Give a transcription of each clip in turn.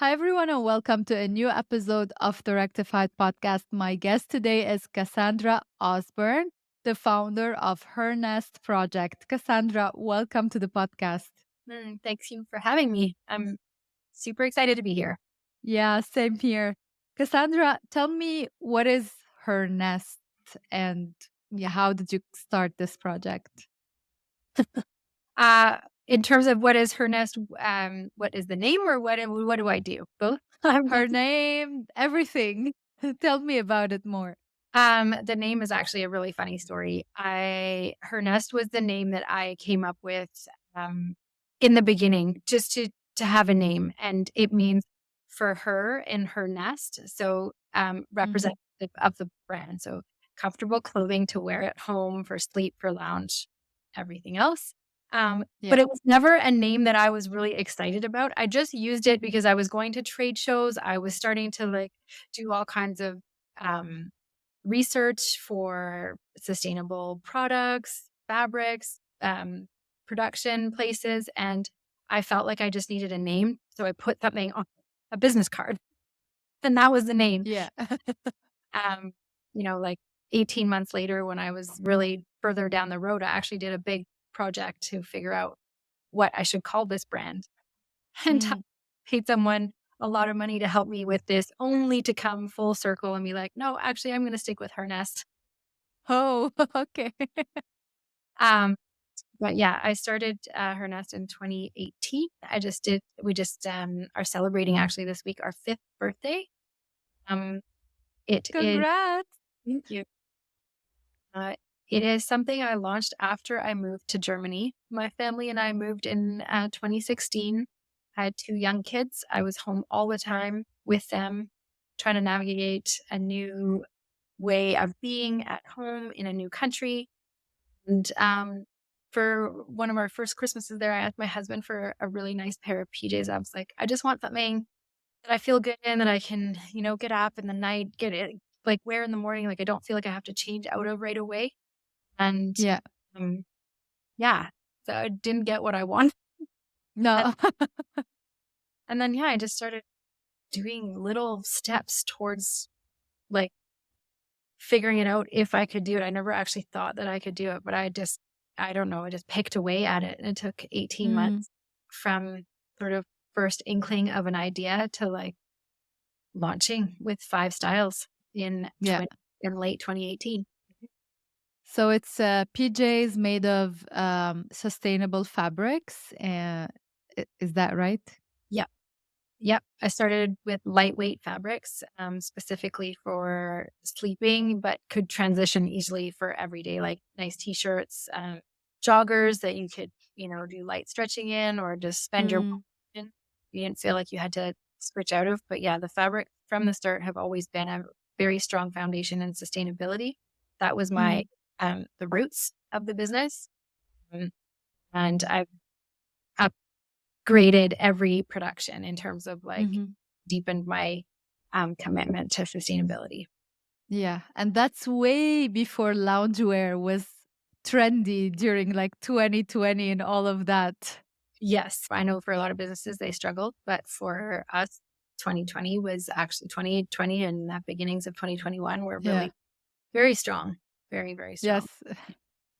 Hi, everyone, and welcome to a new episode of the Rectified Podcast. My guest today is Cassandra Osborne, the founder of Hernest Project. Cassandra, welcome to the podcast. Thanks you for having me. I'm super excited to be here. Yeah, same here. Cassandra, tell me, what is Hernest and how did you start this project? In terms of what is her nest, what is the name or what do I do? Both? Her name, everything. Tell me about it more. The name is actually a really funny story. Her nest was the name that I came up with in the beginning, just to have a name, and it means for her in her nest. So representative of the brand. So comfortable clothing to wear at home for sleep, for lounge, everything else. But it was never a name that I was really excited about. I just used it because I was going to trade shows. I was starting to do all kinds of research for sustainable products, fabrics, production places, and I felt like I just needed a name. So I put something on a business card, and that was the name. Yeah. 18 months later, when I was really further down the road, I actually did a big project to figure out what I should call this brand, and paid someone a lot of money to help me with this, only to come full circle and be like, no, actually, I'm going to stick with Hernest. Oh, okay. But yeah, I started Hernest in 2018. We just are celebrating actually this week our 5th birthday. Congrats. Thank you. It is something I launched after I moved to Germany. My family and I moved in 2016. I had 2 young kids. I was home all the time with them, trying to navigate a new way of being at home in a new country. And for one of our first Christmases there, I asked my husband for a really nice pair of PJs. I was like, I just want something that I feel good in, that I can, get up in the night, get it, wear in the morning. I don't feel like I have to change out of right away. And Yeah. So I didn't get what I wanted. No. And then, I just started doing little steps towards figuring it out if I could do it. I never actually thought that I could do it, but I just picked away at it. And it took 18 months from sort of first inkling of an idea to launching with 5 styles in late 2018. So it's PJs made of sustainable fabrics. Is that right? Yep. I started with lightweight fabrics, specifically for sleeping, but could transition easily for everyday, like nice t-shirts, joggers that you could, do light stretching in, or just spend your in. You didn't feel like you had to switch out of. But yeah, the fabric from the start have always been a very strong foundation in sustainability. That was my the roots of the business. And I've upgraded every production in terms of deepened my commitment to sustainability. Yeah. And that's way before loungewear was trendy during 2020 and all of that. Yes. I know for a lot of businesses, they struggled, but for us, 2020 was actually 2020 and the beginnings of 2021 were really very strong. Very, very strong. Yes.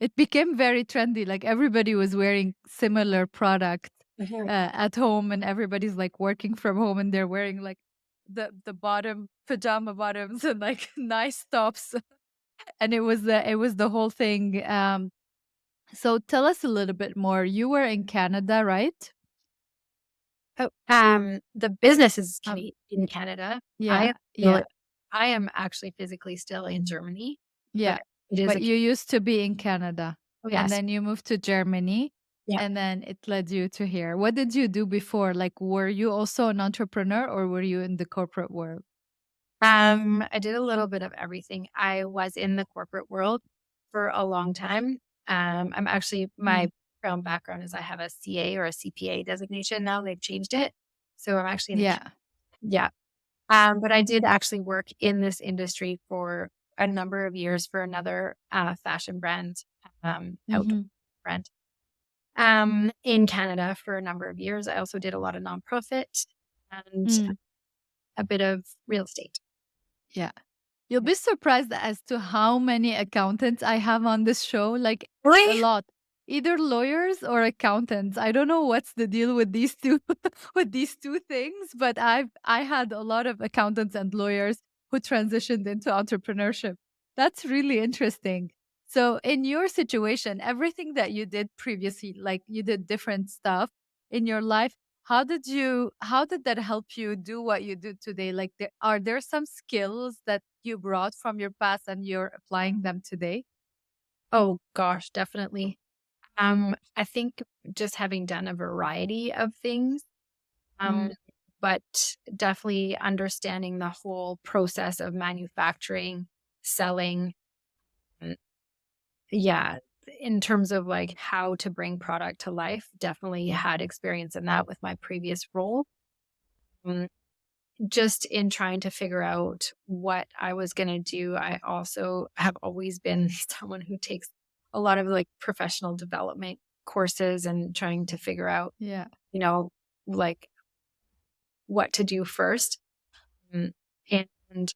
It became very trendy. Everybody was wearing similar products at home, and everybody's working from home, and they're wearing the pajama bottoms and nice tops. And it was the whole thing. So tell us a little bit more. You were in Canada, right? Oh, the business is in Canada. Yeah. I am actually physically still in Germany. Yeah. But you used to be in Canada. Oh, yes. And then you moved to Germany. Yeah. And then it led you to here. What did you do before? Were you also an entrepreneur, or were you in the corporate world? I did a little bit of everything. I was in the corporate world for a long time. I'm actually, my background is I have a CA or a CPA designation now. They've changed it. So I'm actually but I did actually work in this industry for a number of years for another fashion brand, outdoor brand, in Canada for a number of years. I also did a lot of nonprofit and Mm, a bit of real estate. yeah. You'll Yeah. be surprised as to how many accountants I have on this show. Like a Really? lot. Either lawyers or accountants. I don't know what's the deal with these two with these two things, but I had a lot of accountants and lawyers who transitioned into entrepreneurship. That's really interesting. So in your situation, everything that you did previously, like you did different stuff in your life, how did that help you do what you do today? Like are there some skills that you brought from your past and you're applying them today? Oh gosh, definitely. I think just having done a variety of things, um, Mm, but definitely understanding the whole process of manufacturing, selling, mm, yeah, in terms of like how to bring product to life, definitely had experience in that with my previous role. Mm, Just in trying to figure out what I was going to do, I also have always been someone who takes a lot of like professional development courses and trying to figure out, yeah. you know, like what to do first. Mm, And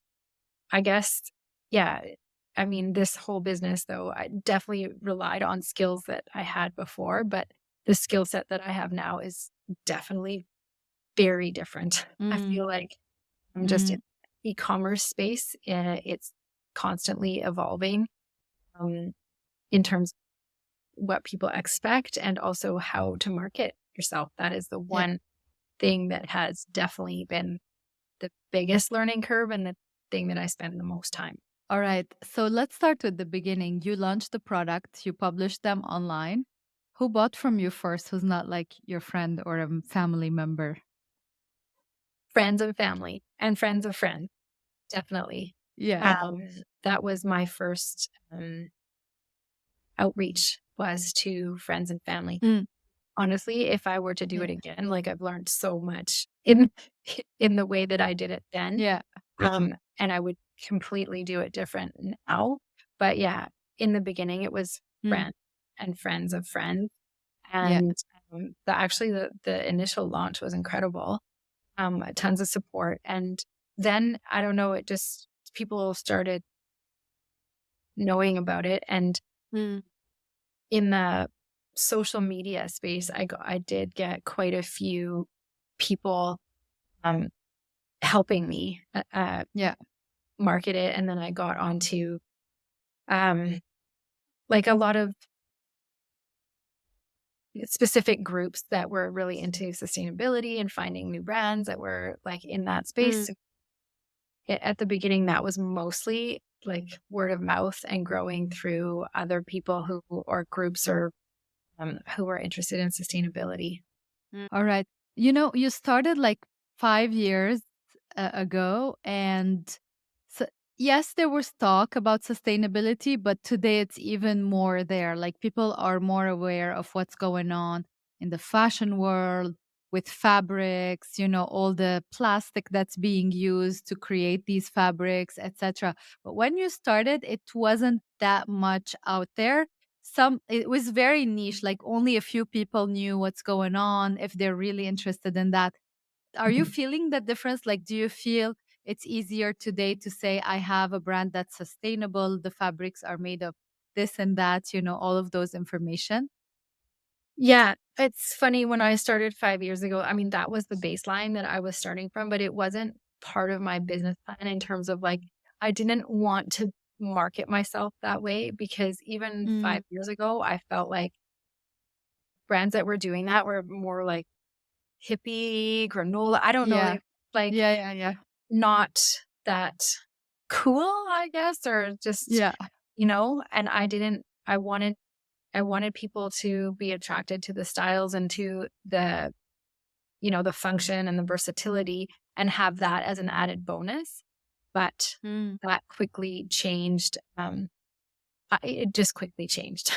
I guess, yeah, I mean, this whole business, though, I definitely relied on skills that I had before, but the skill set that I have now is definitely very different. I Mm, feel like I'm just in mm, e-commerce space. It's constantly evolving um, in terms of what people expect and also how to market yourself. That is the yeah. one thing that has definitely been the biggest learning curve and the thing that I spend the most time. All right. So let's start with the beginning. You launched the product, you published them online. Who bought from you first who's not like your friend or a family member? Friends and family and friends of friends, definitely. Yeah. Um, that was my first outreach was to friends and family. Mm, Honestly, if I were to do yeah. it again, like, I've learned so much in in the way that I did it then, Yeah. and I would completely do it different now. But, yeah, in the beginning, it was Mm, friends and friends of friends, yeah. and, the initial launch was incredible, tons of support, and then, I don't know, it just people started knowing about it, and Mm, in the social media space, I did get quite a few people, um, helping me, yeah. market it, and then I got onto, um, like, a lot of specific groups that were really into sustainability and finding new brands that were, like, in that Mm. space. At the beginning, that was mostly, like, word of mouth and growing through other people who or groups or, who were interested in sustainability. All right. You know, you started like 5 years ago, and so, yes, there was talk about sustainability, but today it's even more there. Like people are more aware of what's going on in the fashion world with fabrics, all the plastic that's being used to create these fabrics, etc. But when you started, it wasn't that much out there. It was very niche, like only a few people knew what's going on if they're really interested in that. Are you feeling that difference? Like, do you feel it's easier today to say I have a brand that's sustainable, the fabrics are made of this and that, all of those information? Yeah, it's funny when I started 5 years ago, I mean, that was the baseline that I was starting from, but it wasn't part of my business plan in terms of, like, I didn't want to market myself that way because even Mm, 5 years ago, I felt like brands that were doing that were more like hippie, granola, I don't know, yeah. they like, Yeah, yeah, yeah. not that cool, I guess, or just, Yeah. and I wanted people to be attracted to the styles and to the function and the versatility and have that as an added bonus. But Mm. that quickly changed. It just quickly changed.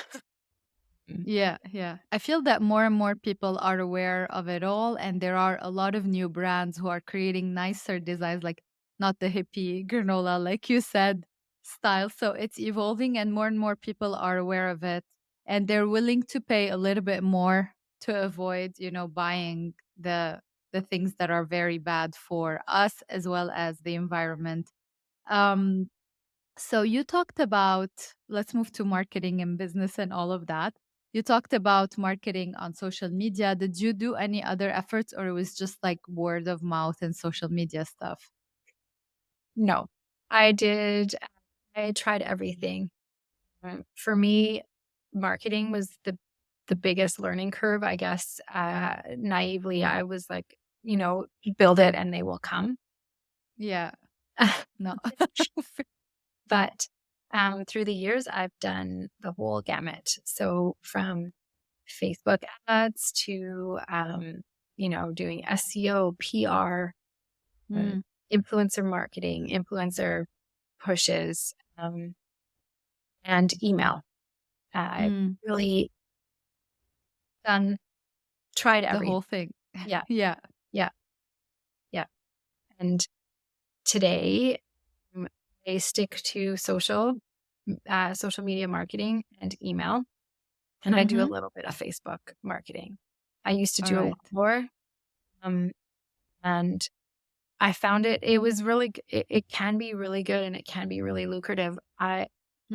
Mm. Yeah, yeah. I feel that more and more people are aware of it all, and there are a lot of new brands who are creating nicer designs, like not the hippie granola, like you said, style. So it's evolving, and more people are aware of it, and they're willing to pay a little bit more to avoid, buying the the things that are very bad for us as well as the environment. Um, so you talked about, let's move to marketing and business and all of that. You talked about marketing on social media. Did you do any other efforts, or it was just like word of mouth and social media stuff? No, I did. I tried everything. For me, marketing was the biggest learning curve, I guess. Naively, I was like, build it and they will come. Yeah, no. But through the years, I've done the whole gamut. So from Facebook ads to, doing SEO, PR, uh, Mm, influencer marketing, influencer pushes, and email. I've mm, really done, tried the everything. whole thing. Yeah, Yeah. yeah, yeah. And today, mm, I stick to social media marketing and email, and I do a Mm-hmm. little bit of Facebook marketing. I used to All do a right. lot more, um, and I found it was really, it can be really good and it can be really lucrative.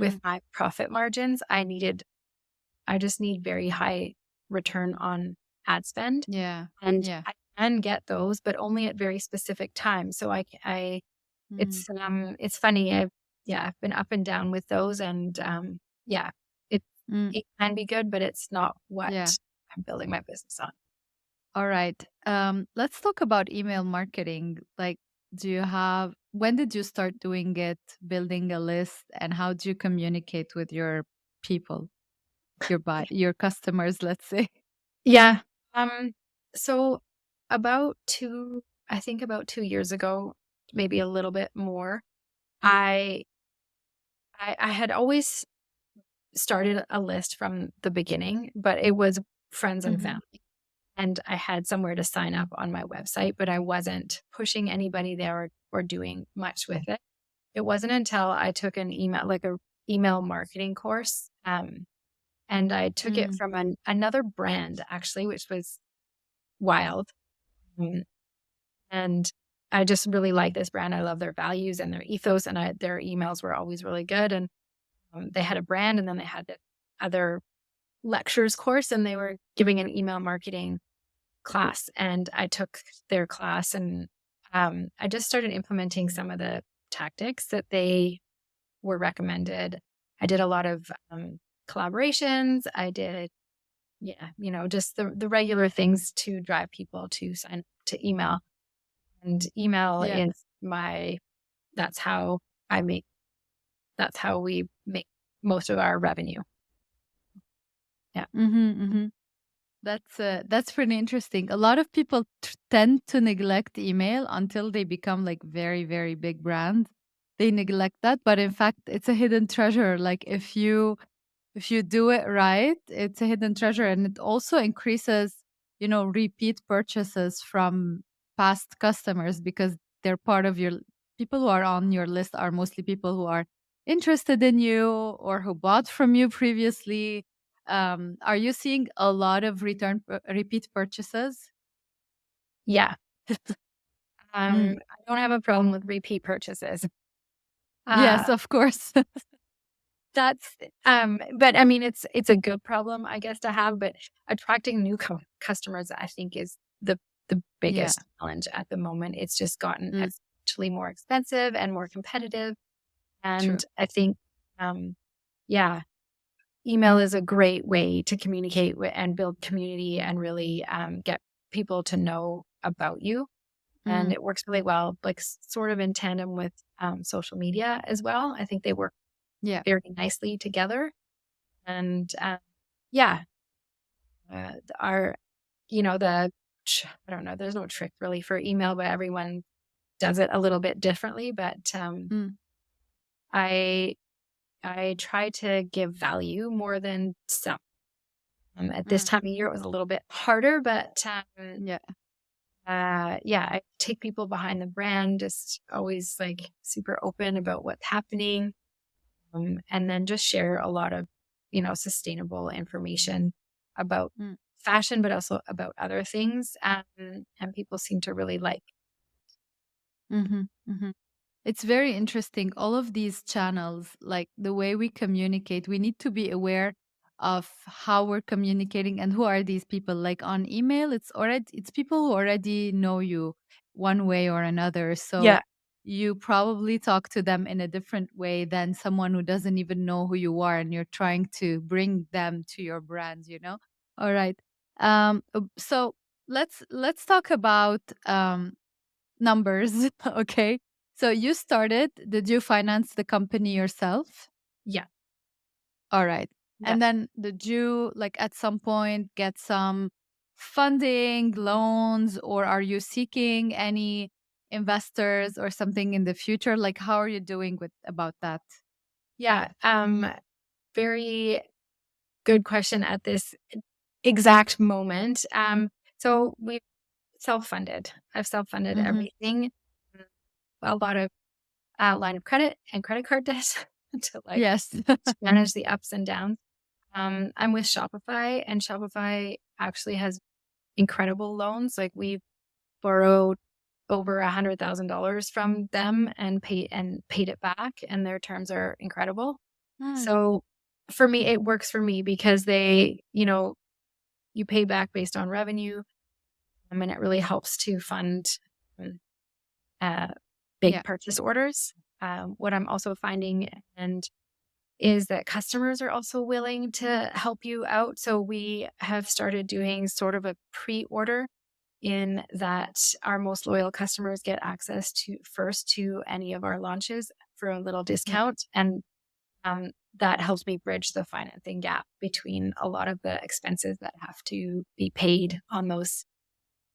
With Mm, my profit margins, I just need very high return on ad spend, yeah. and Yeah. I can get those, but only at very specific times. So Mm, it's funny. I've been up and down with those, and yeah, it mm, it can be good, but it's not what yeah. I'm building my business on. All right. Let's talk about email marketing. Like, when did you start doing it, building a list, and how do you communicate with your people, your customers, let's say? Yeah. So I think about 2 years ago, maybe a little bit more, I I had always started a list from the beginning, but it was friends and Mm-hmm. family. And I had somewhere to sign up on my website, but I wasn't pushing anybody there or doing much with it. It wasn't until I took a email marketing course. And I took it Mm, from another brand actually, which was wild. Um, And I just really like this brand. I love their values and their ethos, and their emails were always really good. And they had a brand, and then they had the other lectures course, and they were giving an email marketing class. And I took their class, and I just started implementing some of the tactics that they were recommended. I did a lot of collaborations. I did, yeah, just the regular things to drive people to sign up to email. And email yeah. is that's how I make, that's how we make most of our revenue. Yeah. Mm-hmm, mm-hmm. That's pretty interesting. A lot of people tend to neglect email until they become like very, very big brands. They neglect that, but in fact, it's a hidden treasure. Like if you do it right, it's a hidden treasure, and it also increases, repeat purchases from past customers because they're part of your people who are on your list are mostly people who are interested in you or who bought from you previously. Are you seeing a lot of repeat purchases? Yeah. Mm. I don't have a problem with repeat purchases. Yes, Uh, of course. that's, but I mean, it's a good problem, I guess, to have, but attracting new customers, I think, is the Yeah, biggest challenge at the moment. It's just gotten mm, actually more expensive and more competitive. true. And I think, um, yeah, email is a great way to communicate and build community and really get people to know about you. And Mm, it works really well, like sort of in tandem with social media as well. I think they work yeah. very nicely together. And yeah, our, the, I don't know, there's no trick really for email, but everyone does it a little bit differently. But Mm, I, I try to give value more than sell. At this mm, time of year, it was a little bit harder, but yeah. yeah, I take people behind the brand, just always like super open about what's happening, and then just share a lot of, sustainable information about Mm, fashion, but also about other things. And people seem to really like. Mm-hmm. Mm-hmm. It's very interesting. All of these channels, like the way we communicate, we need to be aware of how we're communicating and who are these people. Like on email, it's people who already know you one way or another. So Yeah. you probably talk to them in a different way than someone who doesn't even know who you are and you're trying to bring them to your brand, you know? All right. So let's talk about numbers. Okay. So you started, did you finance the company yourself? Yeah. All right. Yeah. And then did you like at some point get some funding, loans, or are you seeking any investors or something in the future? Like how are you doing with about that? Yeah. Very good question at this exact moment. So we self-funded. I've self-funded Mm-hmm. everything. A lot of line of credit and credit card debt to Yes. manage the ups and downs. I'm with Shopify, and Shopify actually has incredible loans. Like we've borrowed over $100,000 from them and paid it back, and their terms are incredible. Mm. So for me, it works for me because they, you pay back based on revenue, and it really helps to fund um, uh, big Yeah. purchase orders. What I'm also finding is that customers are also willing to help you out. So we have started doing sort of a pre-order in that our most loyal customers get access to any of our launches for a little Yeah. discount. And that helps me bridge the financing gap between a lot of the expenses that have to be paid on those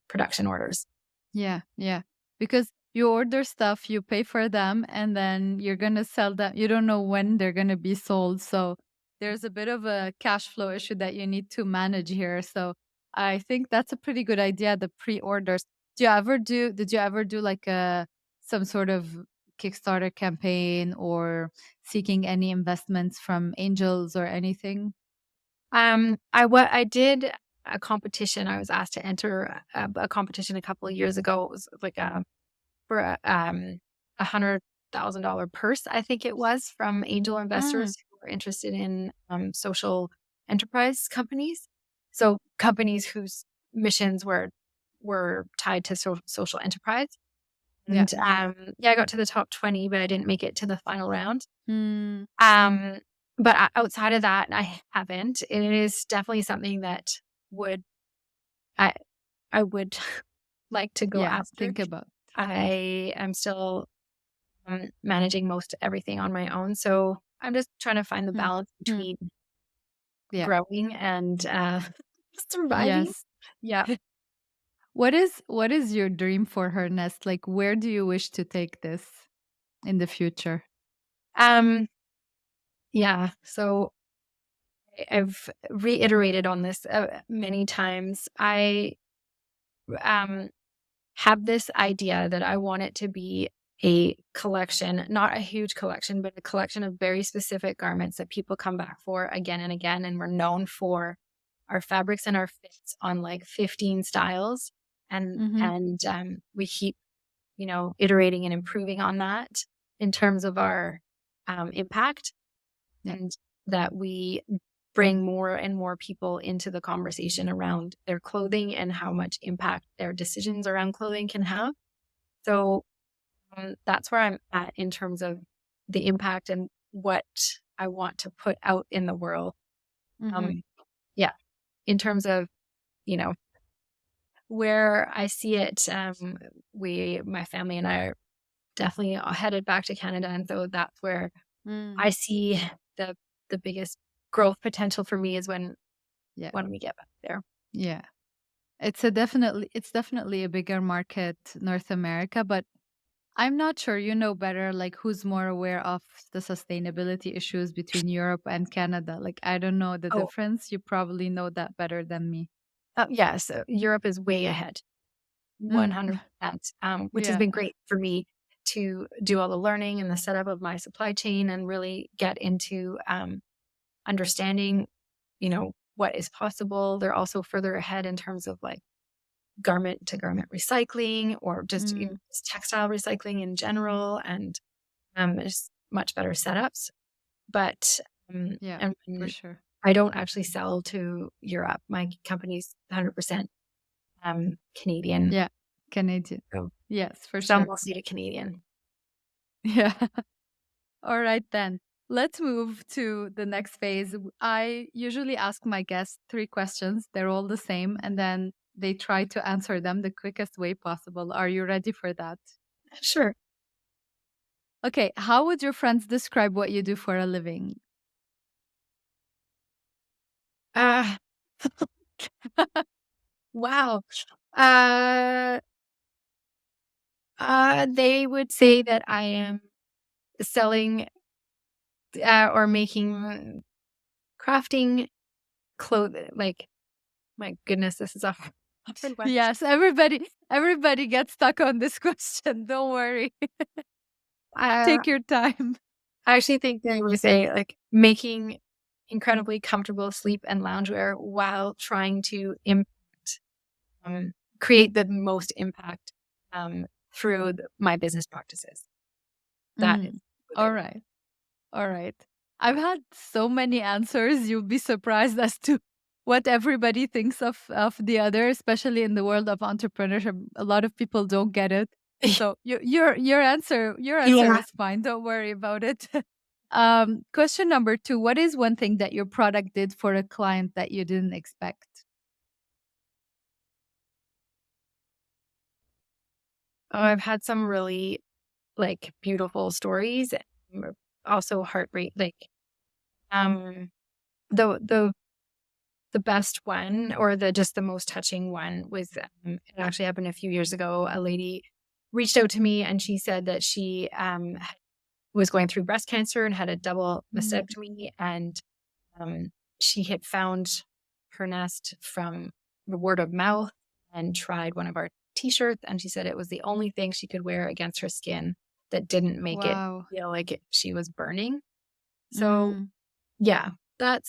production orders. Yeah, yeah. Because you order stuff, you pay for them, and then you're going to sell them. You don't know when they're going to be sold. So there's a bit of a cash flow issue that you need to manage here. So I think that's a pretty good idea, the pre-orders. Did you ever do like some sort of Kickstarter campaign or seeking any investments from angels or anything? I did a competition. I was asked to enter a competition a couple of years ago. It was like for $100,000 purse, I think it was, from angel Mm, investors who were interested in social enterprise companies. So companies whose missions were tied to social enterprise. yeah. And yeah, I got to the top 20, but I didn't make it to the final round. Mm, Um, but outside of that, I haven't. It is definitely something that would I I would like to go yeah. after. Think about. I am still managing most everything on my own, so I'm just trying to find the Mm, balance mm, between yeah. growing and surviving. Yes. Yeah. What is your dream for her nest? Like where do you wish to take this in the future? Um. Yeah. So I've reiterated on this many times. I um have this idea that I want it to be a collection, not a huge collection, but a collection of very specific garments that people come back for again and again. And we're known for our fabrics and our fits on like 15 styles. Mhm. And we keep, iterating and improving on that in terms of our impact, Yeah. and that we bring more and more people into the conversation around their clothing and how much impact their decisions around clothing can have. So that's where I'm at in terms of the impact and what I want to put out in the world. Mhm. Um, yeah, in terms of, you know, where I see it, my family and I are definitely headed back to Canada. And so that's where Mm. I see the, the biggest growth potential for me is Yeah. when we get back there. Yeah. It's definitely a bigger market, North America, but I'm not sure you know better like who's more aware of the sustainability issues between Europe and Canada. Like I don't know the Oh, difference. You probably know that better than me. yeah. So Europe is way ahead, Mm. 100%, which has Yeah. been great for me to do all the learning and the setup of my supply chain and really get into understanding, what is possible. They're also further ahead in terms of like garment to garment recycling, or just, Mm, just textile recycling in general, and just much better setups. But yeah, and for sure. I don't actually sell to Europe. My company's 100% Canadian. Yeah, Canadian. So Yes, for some sure. mostly to Canadian. Yeah. All right, then. Let's move to the next phase. I usually ask my guests 3 questions. They're all the same, and then they try to answer them the quickest way possible. Are you ready for that? Sure. Okay, how would your friends describe what you do for a living? Uh, wow. Uh, they would say that I am selling or making crafting clothing. Like, my goodness, this is a hard one. Yes, everybody gets stuck on this question. Don't worry. Uh, Take your time. I actually think they would say like making incredibly comfortable sleep and loungewear while trying to um, create the most impact through my business practices. That is Mm. what they All would. right. All right. I've had so many answers. You'll be surprised as to what everybody thinks of the other, especially in the world of entrepreneurship. A lot of people don't get it. So your answer Yeah. is fine. Don't worry about it. Question number 2. What is one thing that your product did for a client that you didn't expect? Oh, I've had some really like beautiful stories, also heartbreak. Like um, the the best one, or the most touching one, was it actually happened a few years ago. A lady reached out to me and she said that she was going through breast cancer and had a double Mm. mastectomy, and um, she had found her nest from the word of mouth and tried one of our t-shirts, and she said it was the only thing she could wear against her skin that didn't make it Wow. feel like she was burning. So Mm. yeah, that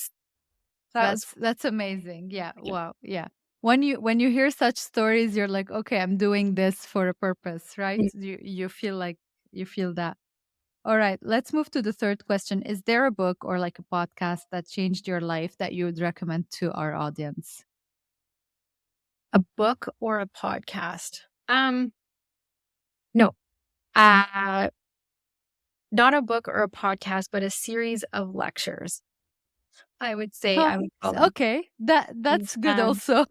was That's amazing. Yeah. yeah. Wow. Yeah. When you hear such stories, you're like, okay, I'm doing this for a purpose, right? You feel like you feel that. All right. Let's move to the third question. Is there a book or like a podcast that changed your life that you would recommend to our audience? A book or a podcast? No. Uh Not a book or a podcast, but a series of lectures. I would say Huh. I would call them. Okay. That's good Um, also.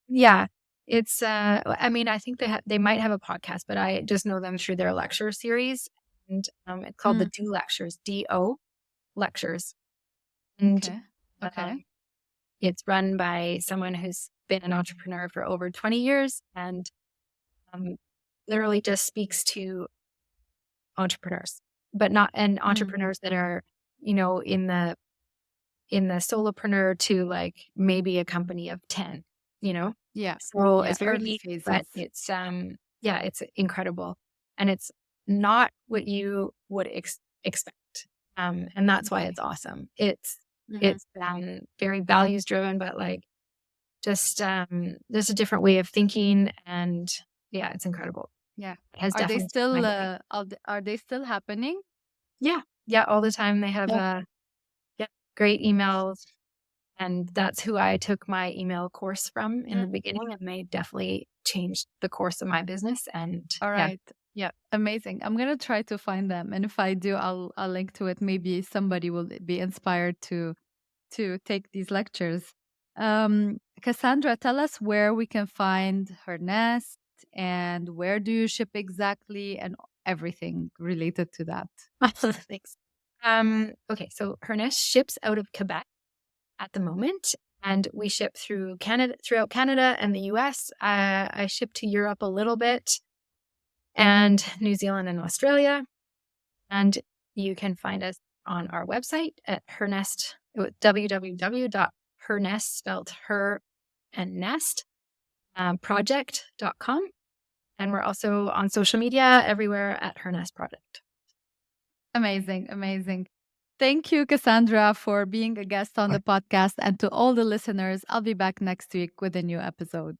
yeah, it's I mean, I think they might have a podcast, but I just know them through their lecture series, and it's called the Mm, Do Lectures, DO Lectures, and okay. Okay. um, it's run by someone who's been an entrepreneur for over 20 years, and um, literally just speaks to entrepreneurs, but not and Mm, entrepreneurs that are, in the solopreneur to like maybe a company of 10, you know? yeah. So Yeah. it's very Early deep, but phases. yeah, it's incredible. And it's not what you would expect. And that's why Okay. it's awesome. It's Hmm. it's very values driven, but like just there's a different way of thinking, and yeah, it's incredible. Yeah. It has Are they definitely changed my still life. are they still happening? Yeah. Yeah, all the time they have yeah, great emails. And that's who I took my email course from in the beginning, and they definitely changed the course of my business, and All yeah. right. Yeah, amazing. I'm gonna try to find them, and if I do, I'll link to it. Maybe somebody will be inspired to take these lectures. Cassandra, tell us where we can find her nest and where do you ship exactly, and everything related to that. Thanks. Okay, so Hernest ships out of Quebec at the moment, and we ship throughout Canada and the US. I ship to Europe a little bit, and New Zealand and Australia. And you can find us on our website at Hernest, www.hernest, spelled her and nest, project.com. And we're also on social media everywhere at Hernest Project. Amazing, amazing. Thank you, Cassandra, for being a guest on the podcast. And to all the listeners, I'll be back next week with a new episode.